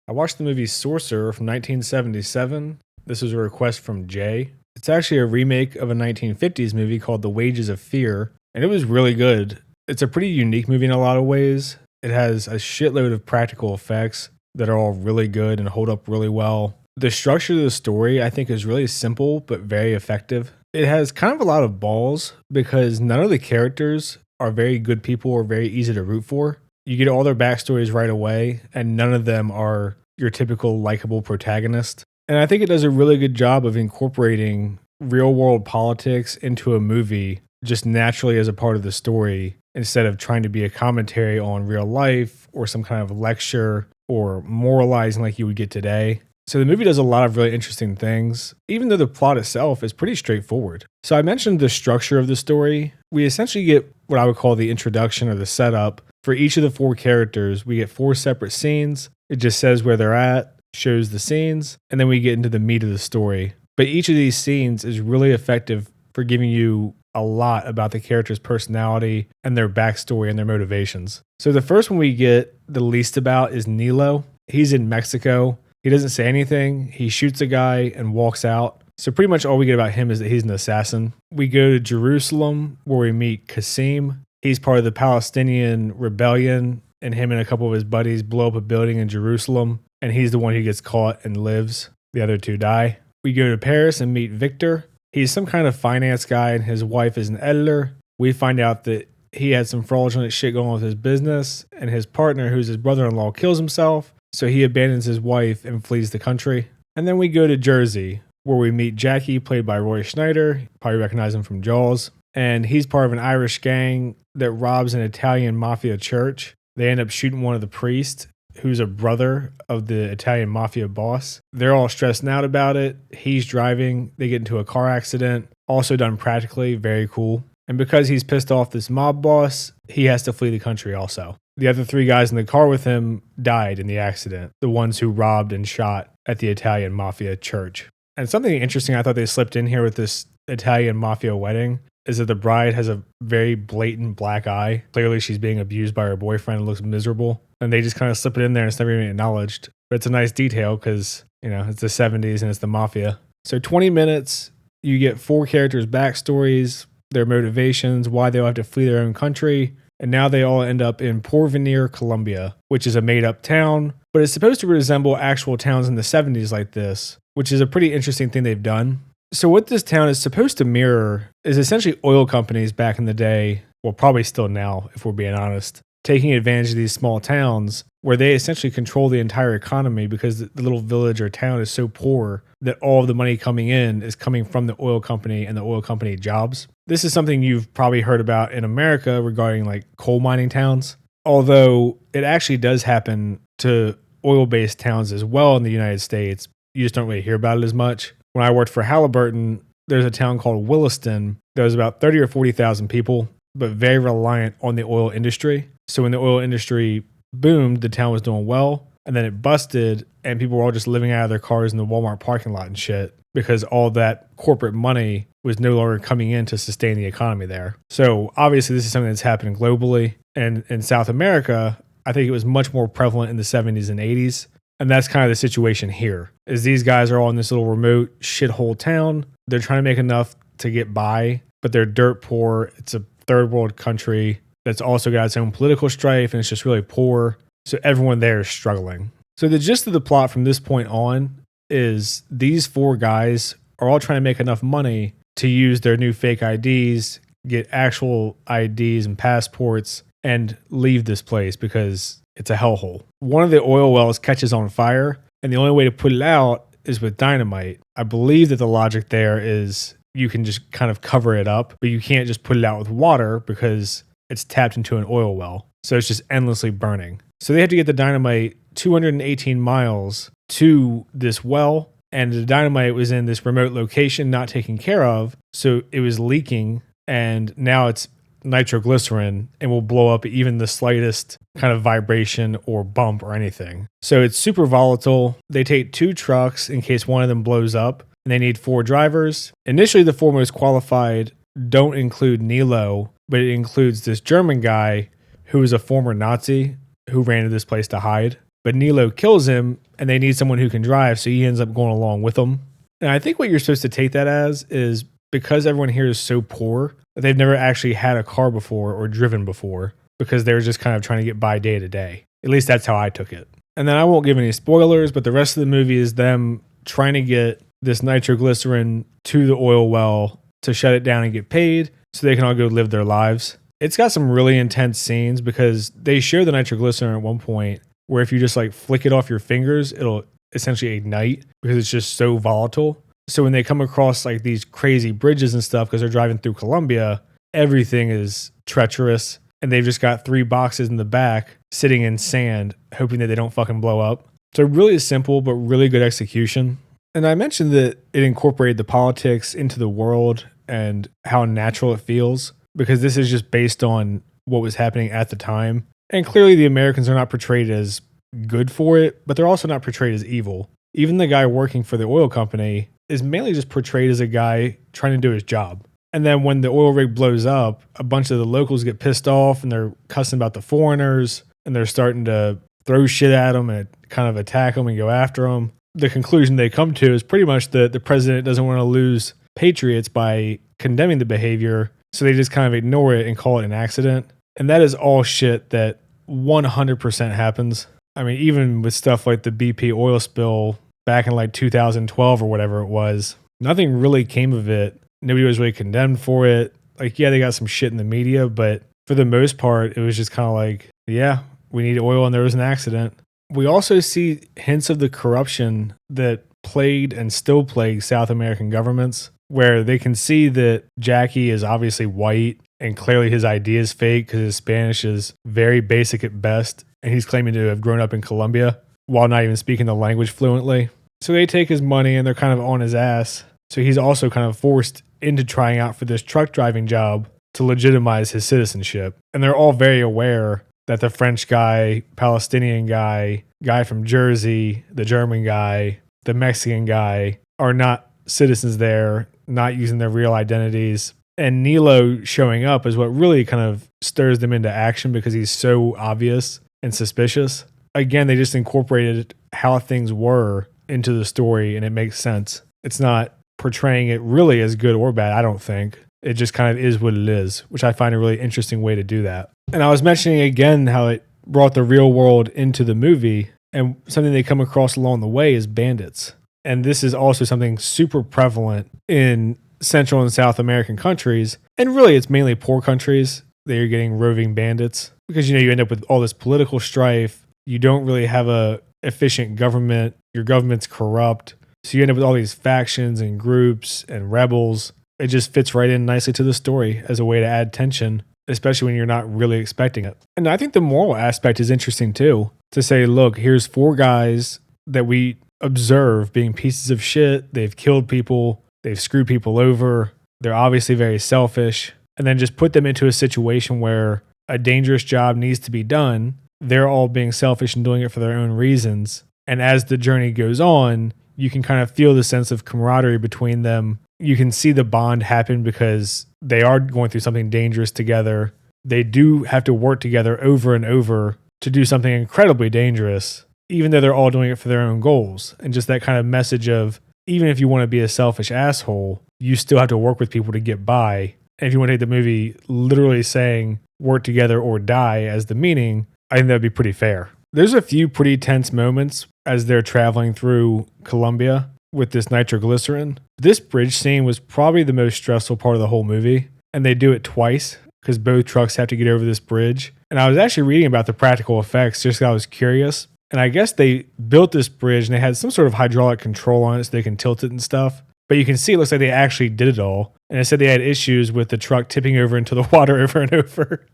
I watched the movie Sorcerer from 1977. This was a request from Jay. It's actually a remake of a 1950s movie called The Wages of Fear, and it was really good. It's a pretty unique movie in a lot of ways. It has a shitload of practical effects that are all really good and hold up really well. The structure of the story, I think, is really simple but very effective. It has kind of a lot of balls because none of the characters are very good people or very easy to root for. You get all their backstories right away, and none of them are your typical likable protagonist. And I think it does a really good job of incorporating real world politics into a movie just naturally as a part of the story instead of trying to be a commentary on real life or some kind of lecture or moralizing like you would get today. So the movie does a lot of really interesting things, even though the plot itself is pretty straightforward. So I mentioned the structure of the story. We essentially get what I would call the introduction or the setup. For each of the four characters, we get four separate scenes. It just says where they're at, shows the scenes, and then we get into the meat of the story. But each of these scenes is really effective for giving you a lot about the character's personality and their backstory and their motivations. So the first one we get the least about is Nilo. He's in Mexico. He doesn't say anything. He shoots a guy and walks out. So pretty much all we get about him is that he's an assassin. We go to Jerusalem where we meet Qasim. He's part of the Palestinian rebellion, and him and a couple of his buddies blow up a building in Jerusalem, and he's the one who gets caught and lives. The other two die. We go to Paris and meet Victor. He's some kind of finance guy, and his wife is an editor. We find out that he had some fraudulent shit going on with his business, and his partner, who's his brother-in-law, kills himself. So he abandons his wife and flees the country. And then we go to Jersey, where we meet Jackie, played by Roy Schneider. You probably recognize him from Jaws. And he's part of an Irish gang that robs an Italian mafia church. They end up shooting one of the priests, who's a brother of the Italian mafia boss. They're all stressed out about it. He's driving. They get into a car accident. Also done practically. Very cool. And because he's pissed off this mob boss, he has to flee the country also. The other three guys in the car with him died in the accident, the ones who robbed and shot at the Italian mafia church. And something interesting I thought they slipped in here with this Italian mafia wedding is that the bride has a very blatant black eye. Clearly she's being abused by her boyfriend and looks miserable. And they just kind of slip it in there and it's never even acknowledged. But it's a nice detail because, it's the 70s and it's the mafia. So 20 minutes, you get four characters' backstories, their motivations, why they'll have to flee their own country. And now they all end up in Porvenir, Colombia, which is a made-up town, but it's supposed to resemble actual towns in the 70s like this, which is a pretty interesting thing they've done. So what this town is supposed to mirror is essentially oil companies back in the day, well, probably still now, if we're being honest, taking advantage of these small towns where they essentially control the entire economy because the little village or town is so poor that all of the money coming in is coming from the oil company and the oil company jobs. This is something you've probably heard about in America regarding like coal mining towns, although it actually does happen to oil-based towns as well in the United States. You just don't really hear about it as much. When I worked for Halliburton, there's a town called Williston. There was about 30 or 40,000 people, but very reliant on the oil industry. So when the oil industry boomed, the town was doing well, and then it busted, and people were all just living out of their cars in the Walmart parking lot and shit because all that corporate money was no longer coming in to sustain the economy there. So obviously this is something that's happening globally, and in South America, I think it was much more prevalent in the 70s and 80s. And that's kind of the situation here, is these guys are all in this little remote shithole town. They're trying to make enough to get by, but they're dirt poor. It's a third world country that's also got its own political strife, and it's just really poor. So everyone there is struggling. So the gist of the plot from this point on is these four guys are all trying to make enough money to use their new fake IDs, get actual IDs and passports, and leave this place because it's a hellhole. One of the oil wells catches on fire, and the only way to put it out is with dynamite. I believe that the logic there is you can just kind of cover it up, but you can't just put it out with water because it's tapped into an oil well. So it's just endlessly burning. So they had to get the dynamite 218 miles to this well, and the dynamite was in this remote location not taken care of, so it was leaking, and now it's nitroglycerin and will blow up even the slightest kind of vibration or bump or anything. So it's super volatile. They take two trucks in case one of them blows up, and they need four drivers. Initially, the four most qualified don't include Nilo, but it includes this German guy who is a former Nazi who ran to this place to hide. But Nilo kills him and they need someone who can drive, so he ends up going along with them. And I think what you're supposed to take that as is because everyone here is so poor that they've never actually had a car before or driven before because they're just kind of trying to get by day to day. At least that's how I took it. And then I won't give any spoilers, but the rest of the movie is them trying to get this nitroglycerin to the oil well to shut it down and get paid so they can all go live their lives. It's got some really intense scenes because they show the nitroglycerin at one point where if you just like flick it off your fingers, it'll essentially ignite because it's just so volatile. So when they come across like these crazy bridges and stuff because they're driving through Colombia, everything is treacherous and they've just got 3 boxes in the back sitting in sand hoping that they don't fucking blow up. So really simple but really good execution. And I mentioned that it incorporated the politics into the world and how natural it feels because this is just based on what was happening at the time. And clearly the Americans are not portrayed as good for it, but they're also not portrayed as evil. Even the guy working for the oil company is mainly just portrayed as a guy trying to do his job. And then when the oil rig blows up, a bunch of the locals get pissed off and they're cussing about the foreigners and they're starting to throw shit at them and kind of attack them and go after them. The conclusion they come to is pretty much that the president doesn't want to lose patriots by condemning the behavior, so they just kind of ignore it and call it an accident. And that is all shit that 100% happens. I mean, even with stuff like the BP oil spill back in like 2012 or whatever it was, nothing really came of it. Nobody was really condemned for it. Like, yeah, they got some shit in the media, but for the most part, it was just kind of like, yeah, we need oil and there was an accident. We also see hints of the corruption that plagued and still plagues South American governments, where they can see that Jackie is obviously white and clearly his ID is fake because his Spanish is very basic at best, and he's claiming to have grown up in Colombia while not even speaking the language fluently. So they take his money and they're kind of on his ass. So he's also kind of forced into trying out for this truck driving job to legitimize his citizenship. And they're all very aware that the French guy, Palestinian guy, guy from Jersey, the German guy, the Mexican guy are not citizens there, not using their real identities. And Nilo showing up is what really kind of stirs them into action because he's so obvious and suspicious. Again, they just incorporated how things were into the story and it makes sense. It's not portraying it really as good or bad, I don't think. It just kind of is what it is, which I find a really interesting way to do that. And I was mentioning again how it brought the real world into the movie, and something they come across along the way is bandits. And this is also something super prevalent in Central and South American countries, and really it's mainly poor countries that are getting roving bandits because you end up with all this political strife. You don't really have a efficient government. Your government's corrupt. So you end up with all these factions and groups and rebels. It just fits right in nicely to the story as a way to add tension, especially when you're not really expecting it. And I think the moral aspect is interesting too, to say, look, here's 4 guys that we observe being pieces of shit. They've killed people. They've screwed people over. They're obviously very selfish. And then just put them into a situation where a dangerous job needs to be done. They're all being selfish and doing it for their own reasons. And as the journey goes on, you can kind of feel the sense of camaraderie between them. You can see the bond happen because they are going through something dangerous together. They do have to work together over and over to do something incredibly dangerous, even though they're all doing it for their own goals. And just that kind of message of, even if you want to be a selfish asshole, you still have to work with people to get by. And if you want to take the movie literally saying work together or die as the meaning, I think that'd be pretty fair. There's a few pretty tense moments as they're traveling through Colombia with this nitroglycerin. This bridge scene was probably the most stressful part of the whole movie, and they do it twice because both trucks have to get over this bridge. And I was actually reading about the practical effects just because I was curious. And I guess they built this bridge and they had some sort of hydraulic control on it so they can tilt it and stuff. But you can see it looks like they actually did it all. And they said they had issues with the truck tipping over into the water over and over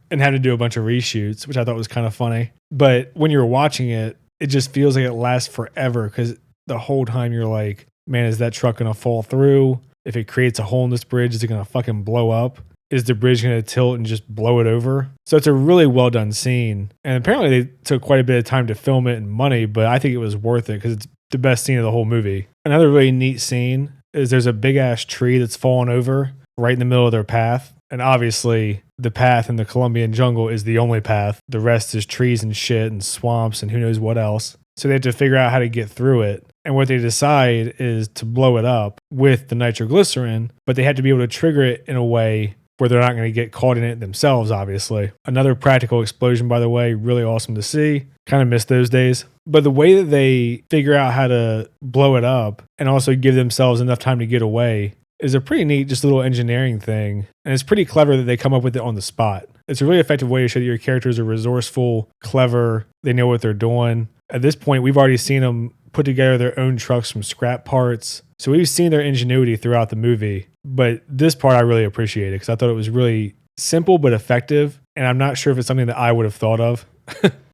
and had to do a bunch of reshoots, which I thought was kind of funny. But when you're watching it, it just feels like it lasts forever because the whole time you're like, man, is that truck going to fall through? If it creates a hole in this bridge, is it going to fucking blow up? Is the bridge going to tilt and just blow it over? So it's a really well done scene. And apparently they took quite a bit of time to film it and money, but I think it was worth it because it's the best scene of the whole movie. Another really neat scene is there's a big ass tree that's fallen over right in the middle of their path. And obviously the path in the Colombian jungle is the only path. The rest is trees and shit and swamps and who knows what else. So they have to figure out how to get through it. And what they decide is to blow it up with the nitroglycerin, but they had to be able to trigger it in a way where they're not going to get caught in it themselves, obviously. Another practical explosion, by the way, really awesome to see. Kind of miss those days. But the way that they figure out how to blow it up and also give themselves enough time to get away is a pretty neat, just little engineering thing. And it's pretty clever that they come up with it on the spot. It's a really effective way to show that your characters are resourceful, clever, they know what they're doing. At this point, we've already seen them put together their own trucks from scrap parts. So we've seen their ingenuity throughout the movie. But this part I really appreciated because I thought it was really simple but effective. And I'm not sure if it's something that I would have thought of.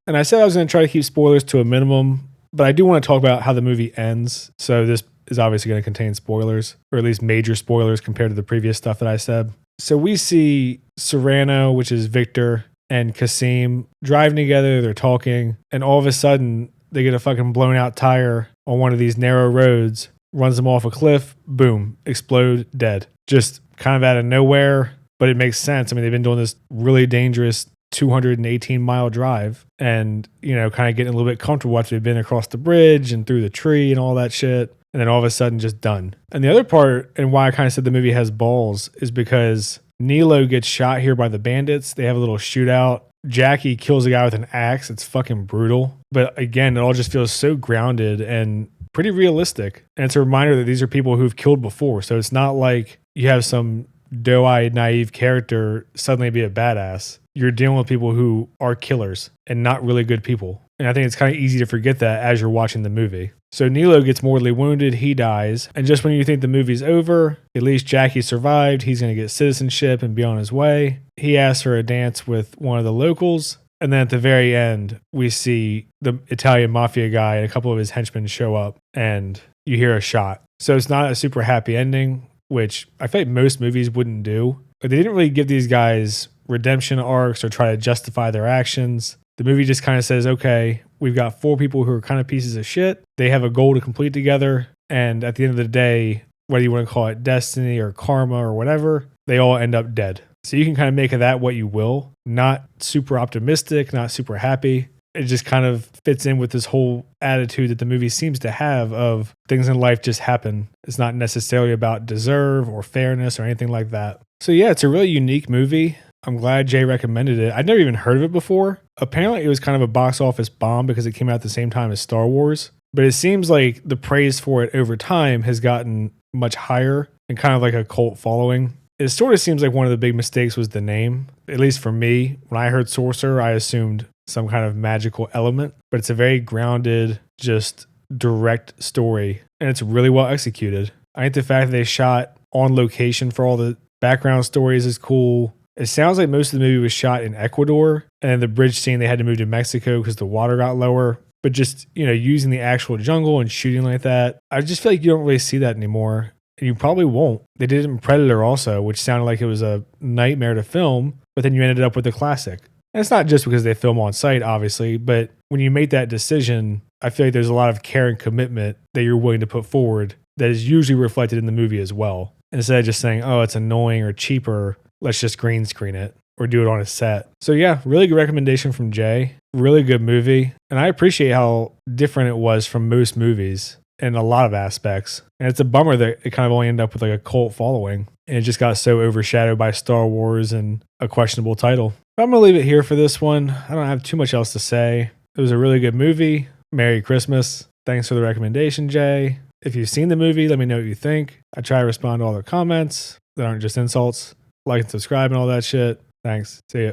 And I said I was going to try to keep spoilers to a minimum, but I do want to talk about how the movie ends. So this is obviously going to contain spoilers, or at least major spoilers compared to the previous stuff that I said. So we see Serrano, which is Victor, and Kasim driving together. They're talking, and all of a sudden they get a fucking blown out tire on one of these narrow roads, runs them off a cliff, boom, explode, dead. Just kind of out of nowhere, but it makes sense. I mean, they've been doing this really dangerous 218-mile drive and, kind of getting a little bit comfortable after they've been across the bridge and through the tree and all that shit. And then all of a sudden just done. And the other part, and why I kind of said the movie has balls, is because Nilo gets shot here by the bandits. They have a little shootout. Jackie kills a guy with an axe. It's fucking brutal. But again, it all just feels so grounded and pretty realistic. And it's a reminder that these are people who've killed before. So it's not like you have some doe-eyed, naive character suddenly be a badass. You're dealing with people who are killers and not really good people. And I think it's kind of easy to forget that as you're watching the movie. So Nilo gets mortally wounded. He dies. And just when you think the movie's over, at least Jackie survived. He's going to get citizenship and be on his way. He asks for a dance with one of the locals. And then at the very end, we see the Italian mafia guy and a couple of his henchmen show up and you hear a shot. So it's not a super happy ending, which I feel like most movies wouldn't do. But they didn't really give these guys redemption arcs or try to justify their actions. The movie just kind of says, okay, we've got 4 people who are kind of pieces of shit. They have a goal to complete together. And at the end of the day, whether you want to call it destiny or karma or whatever, they all end up dead. So you can kind of make of that what you will. Not super optimistic, not super happy. It just kind of fits in with this whole attitude that the movie seems to have of things in life just happen. It's not necessarily about deserve or fairness or anything like that. So yeah, it's a really unique movie. I'm glad Jay recommended it. I'd never even heard of it before. Apparently it was kind of a box office bomb because it came out at the same time as Star Wars. But it seems like the praise for it over time has gotten much higher and kind of like a cult following. It sort of seems like one of the big mistakes was the name. At least for me, when I heard Sorcerer, I assumed some kind of magical element. But it's a very grounded, just direct story. And it's really well executed. I think the fact that they shot on location for all the background stories is cool. It sounds like most of the movie was shot in Ecuador, and the bridge scene they had to move to Mexico because the water got lower. But just, using the actual jungle and shooting like that, I just feel like you don't really see that anymore. And you probably won't. They did it in Predator also, which sounded like it was a nightmare to film, but then you ended up with a classic. And it's not just because they film on site, obviously, but when you make that decision, I feel like there's a lot of care and commitment that you're willing to put forward that is usually reflected in the movie as well. Instead of just saying, oh, it's annoying or cheaper, let's just green screen it or do it on a set. So yeah, really good recommendation from Jay. Really good movie. And I appreciate how different it was from most movies in a lot of aspects. And it's a bummer that it kind of only ended up with like a cult following. And it just got so overshadowed by Star Wars and a questionable title. But I'm going to leave it here for this one. I don't have too much else to say. It was a really good movie. Merry Christmas. Thanks for the recommendation, Jay. If you've seen the movie, let me know what you think. I try to respond to all the comments that aren't just insults. Like and subscribe and all that shit. Thanks. See ya.